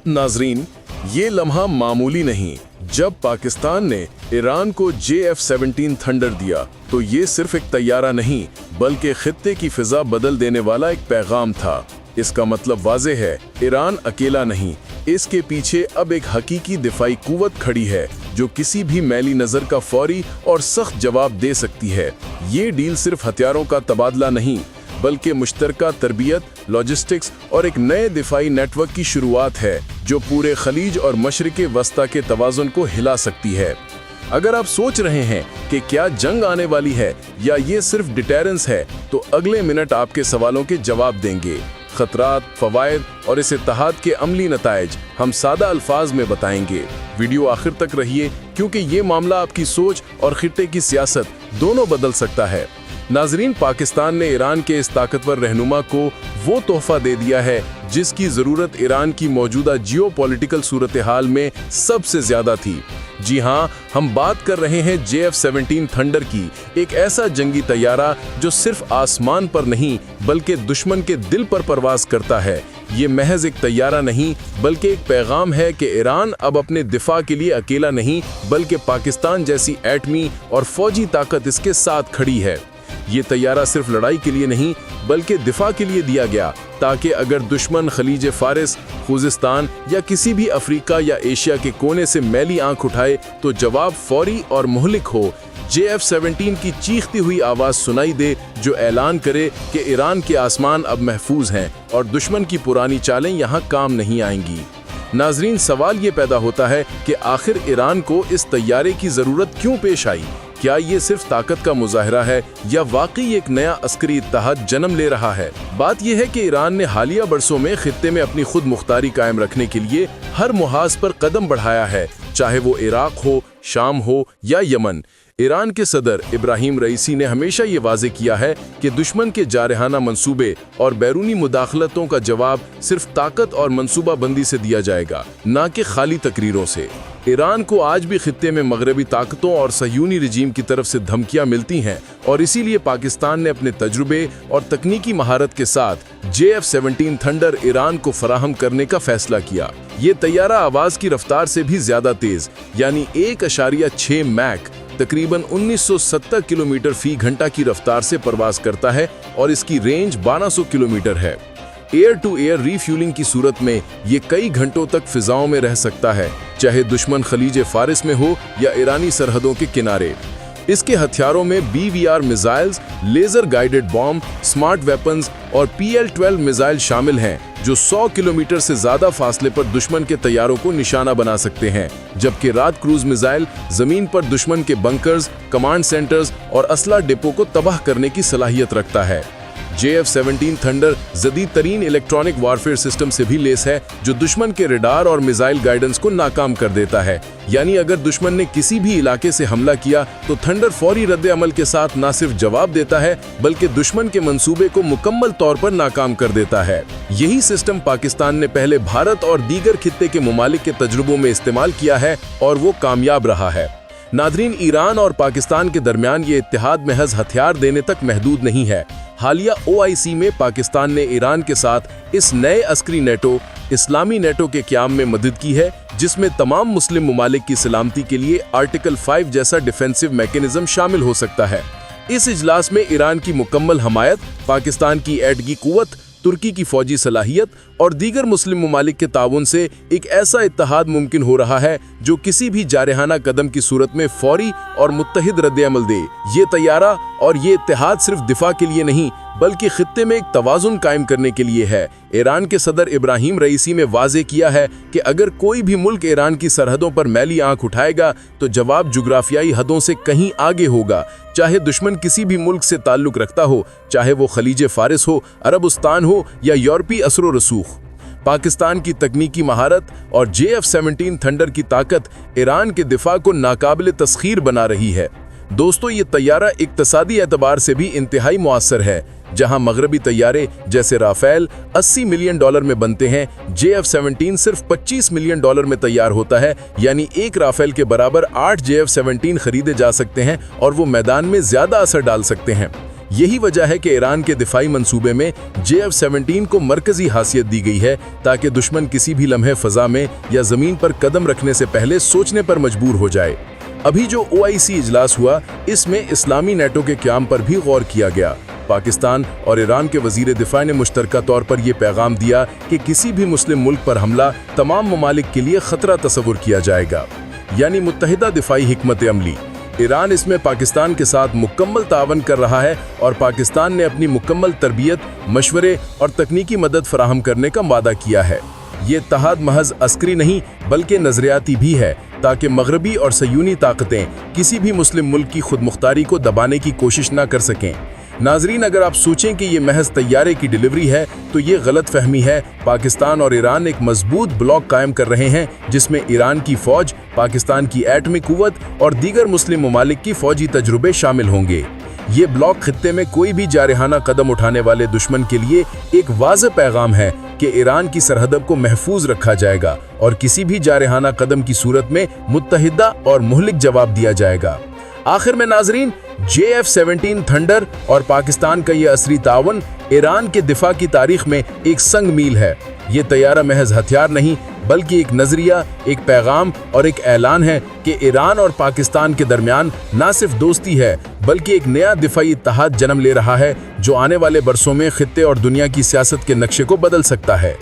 नाजरीन, ये लम्हा मामूली नहीं। जब पाकिस्तान ने ईरान को JF-17 थंडर दिया तो ये सिर्फ एक तैयारा नहीं बल्कि खित्ते की फिजा बदल देने वाला एक पैगाम था। इसका मतलब वाज़े है, ईरान अकेला नहीं, इसके पीछे अब एक हकीकी दिफाई कुव्वत खड़ी है जो किसी भी मैली नज़र का फौरी और सख्त जवाब दे सकती है। ये डील सिर्फ हथियारों का तबादला नहीं बल्कि मुश्तरका तरबियत, लॉजिस्टिक्स और एक नए दिफाई नेटवर्क की शुरुआत है जो पूरे खलीज और मशरिक़ वस्ता के तवाज़ुन को हिला सकती है। अगर आप सोच रहे हैं कि क्या जंग आने वाली है या ये सिर्फ डिटेरेंस है, तो अगले मिनट आपके सवालों के जवाब देंगे। खतरात, फवायद और इस इत्तेहाद के अमली नताइज हम सादा अल्फाज में बताएंगे। वीडियो आखिर तक रहिए क्योंकि ये मामला आपकी सोच और खित्ते की सियासत दोनों बदल सकता है। नाजरीन, पाकिस्तान ने ईरान के इस ताकतवर रहनुमा को वो तोहफा दे दिया है जिसकी ज़रूरत ईरान की मौजूदा जियोपॉलिटिकल सूरत हाल में सबसे ज़्यादा थी। जी हाँ, हम बात कर रहे हैं JF-17 थंडर की, एक ऐसा जंगी तैयारा जो सिर्फ आसमान पर नहीं बल्कि दुश्मन के दिल पर परवाज करता है। ये महज एक तैयारा नहीं बल्कि एक पैगाम है कि ईरान अब अपने दिफा के लिए अकेला नहीं बल्कि पाकिस्तान जैसी एटमी और फौजी ताकत इसके साथ खड़ी है। ये तैयारा सिर्फ लड़ाई के लिए नहीं बल्कि दिफा के लिए दिया गया ताकि अगर दुश्मन खलीज फारिस, खुजिस्तान या किसी भी अफ्रीका या एशिया के कोने से मैली आंख उठाए तो जवाब फौरी और मुहलिक हो। JF-17 की चीखती हुई आवाज़ सुनाई दे जो ऐलान करे कि ईरान के आसमान अब महफूज हैं और दुश्मन की पुरानी चालें यहाँ काम नहीं आएंगी। नाजरीन, सवाल ये पैदा होता है कि आखिर ईरान को इस तैयारे की ज़रूरत क्यों पेश आई? क्या ये सिर्फ ताकत का मुजाहरा है या वाकई एक नया अस्करी इत्तेहाद जन्म ले रहा है? बात यह है कि ईरान ने हालिया बरसों में खित्ते में अपनी खुद मुख्तारी कायम रखने के लिए हर मुहाज पर कदम बढ़ाया है, चाहे वो इराक हो, शाम हो या यमन। ईरान के सदर इब्राहिम रईसी ने हमेशा ये वाज़े किया है कि दुश्मन के जारहाना मंसूबे और बैरूनी मुदाखलतों का जवाब सिर्फ ताकत और मंसूबा बंदी से दिया जाएगा, ना कि खाली तकरीरों से। ईरान को आज भी खित्ते में मगरबी ताकतों और सहयूनी रजीम की तरफ से धमकियां मिलती हैं और इसीलिए पाकिस्तान ने अपने तजुर्बे और तकनीकी महारत के साथ JF-17 थंडर ईरान को फराहम करने का फैसला किया। ये तैयारा आवाज़ की रफ्तार से भी ज़्यादा तेज़ यानी 1.6 मैक तकरीबन 1970 किलोमीटर फी घंटा की रफ्तार से परवाज करता है और इसकी रेंज 1200 किलोमीटर है। एयर टू एयर रीफ्यूलिंग की सूरत में ये कई घंटों तक फिजाओं में रह सकता है, चाहे दुश्मन खलीज फारिस में हो या ईरानी सरहदों के किनारे। इसके हथियारों में BVR missiles, laser guided bomb, smart weapons और PL-12 मिसाइल शामिल हैं जो 100 किलोमीटर से ज्यादा फासले पर दुश्मन के तैयारों को निशाना बना सकते हैं, जबकि रात क्रूज मिसाइल जमीन पर दुश्मन के बंकर्स, कमांड सेंटर्स और असला डिपो को तबाह करने की सलाहियत रखता है। JF-17 थंडर जदीद तरीन इलेक्ट्रॉनिक वारफेयर सिस्टम से भी लेस है जो दुश्मन के रडार और मिसाइल गाइडेंस को नाकाम कर देता है। यानी अगर दुश्मन ने किसी भी इलाके से हमला किया तो थंडर फौरी रद्द अमल के साथ न सिर्फ जवाब देता है बल्कि दुश्मन के मंसूबे को मुकम्मल तौर पर नाकाम कर देता है। यही सिस्टम पाकिस्तान ने पहले भारत और दीगर खित्ते के ममालिक के तजुर्बों में इस्तेमाल किया है और वो कामयाब रहा है। नादरीन, ईरान और पाकिस्तान के दरमियान ये इत्तेहाद महज हथियार देने तक महदूद नहीं है। हालिया OIC में पाकिस्तान ने ईरान के साथ इस नए अस्करी नेटो, इस्लामी नेटो के क़याम में मदद की है जिसमें तमाम मुस्लिम ममालिक की सलामती के लिए आर्टिकल 5 जैसा डिफेंसिव मैकेनिज्म शामिल हो सकता है। इस इजलास में ईरान की मुकम्मल हमायत, पाकिस्तान की एटगी कुव्वत, तुर्की की फौजी सलाहियत और दीगर मुस्लिम ममालिक के ताउन से एक ऐसा इत्तेहाद मुमकिन हो रहा है जो किसी भी जारहाना कदम की सूरत में फौरी और मुत्तहिद रद्द अमल दे। ये तैयारा और ये इत्तेहाद सिर्फ दिफा के लिए नहीं बल्कि खित्ते में एक तवाज़ुन कायम करने के लिए है। ईरान के सदर इब्राहिम रईसी ने वाज़े किया है कि अगर कोई भी मुल्क ईरान की सरहदों पर मैली आंख उठाएगा तो जवाब जुग्राफियाई हदों से कहीं आगे होगा, चाहे दुश्मन किसी भी मुल्क से ताल्लुक रखता हो, चाहे वो खलीज फारिस हो, अरबस्तान हो या यूरोपी असरो रसूख। पाकिस्तान की तकनीकी महारत और JF-17 थंडर की ताकत ईरान के दिफा को नाकाबिल तस्खीर बना रही है। दोस्तों, ये तैयारा इक्तसादी एतबार से भी इंतहाई मुअस्सर है। जहां मगरबी तैयारे जैसे राफेल $80 मिलियन में बनते हैं, JF-17 सिर्फ $25 मिलियन में तैयार होता है। यानी एक राफेल के बराबर 8 JF-17 खरीदे जा सकते हैं और वो मैदान में ज्यादा असर डाल सकते हैं। یہی وجہ ہے کہ ایران کے دفاعی منصوبے میں JF-17 کو مرکزی حیثیت دی گئی ہے تاکہ دشمن کسی بھی لمحے فضا میں یا زمین پر قدم رکھنے سے پہلے سوچنے پر مجبور ہو جائے۔ ابھی جو OIC اجلاس ہوا، اس میں اسلامی نیٹو کے قیام پر بھی غور کیا گیا۔ پاکستان اور ایران کے وزیر دفاع نے مشترکہ طور پر یہ پیغام دیا کہ کسی بھی مسلم ملک پر حملہ تمام ممالک کے لیے خطرہ تصور کیا جائے گا، یعنی متحدہ دفاعی حکمت عملی۔ ایران اس میں پاکستان کے ساتھ مکمل تعاون کر رہا ہے اور پاکستان نے اپنی مکمل تربیت، مشورے اور تکنیکی مدد فراہم کرنے کا وعدہ کیا ہے۔ یہ اتحاد محض عسکری نہیں بلکہ نظریاتی بھی ہے تاکہ مغربی اور صہیونی طاقتیں کسی بھی مسلم ملک کی خود مختاری کو دبانے کی کوشش نہ کر سکیں۔ ناظرین، اگر آپ سوچیں کہ یہ محض طیارے کی ڈیلیوری ہے تو یہ غلط فہمی ہے۔ پاکستان اور ایران ایک مضبوط بلاک قائم کر رہے ہیں جس میں ایران کی فوج، پاکستان کی ایٹمی قوت اور دیگر مسلم ممالک کی فوجی تجربے شامل ہوں گے۔ یہ بلاک خطے میں کوئی بھی جارحانہ قدم اٹھانے والے دشمن کے لیے ایک واضح پیغام ہے کہ ایران کی سرحدوں کو محفوظ رکھا جائے گا اور کسی بھی جارحانہ قدم کی صورت میں متحدہ اور مہلک جواب دیا جائے گا۔ آخر میں ناظرین، JF-17 تھنڈر اور پاکستان کا یہ عصری تعاون ایران کے دفاع کی تاریخ میں ایک سنگ میل ہے۔ یہ طیارہ محض ہتھیار نہیں بلکہ ایک نظریہ، ایک پیغام اور ایک اعلان ہے کہ ایران اور پاکستان کے درمیان نہ صرف دوستی ہے بلکہ ایک نیا دفاعی اتحاد جنم لے رہا ہے جو آنے والے برسوں میں خطے اور دنیا کی سیاست کے نقشے کو بدل سکتا ہے۔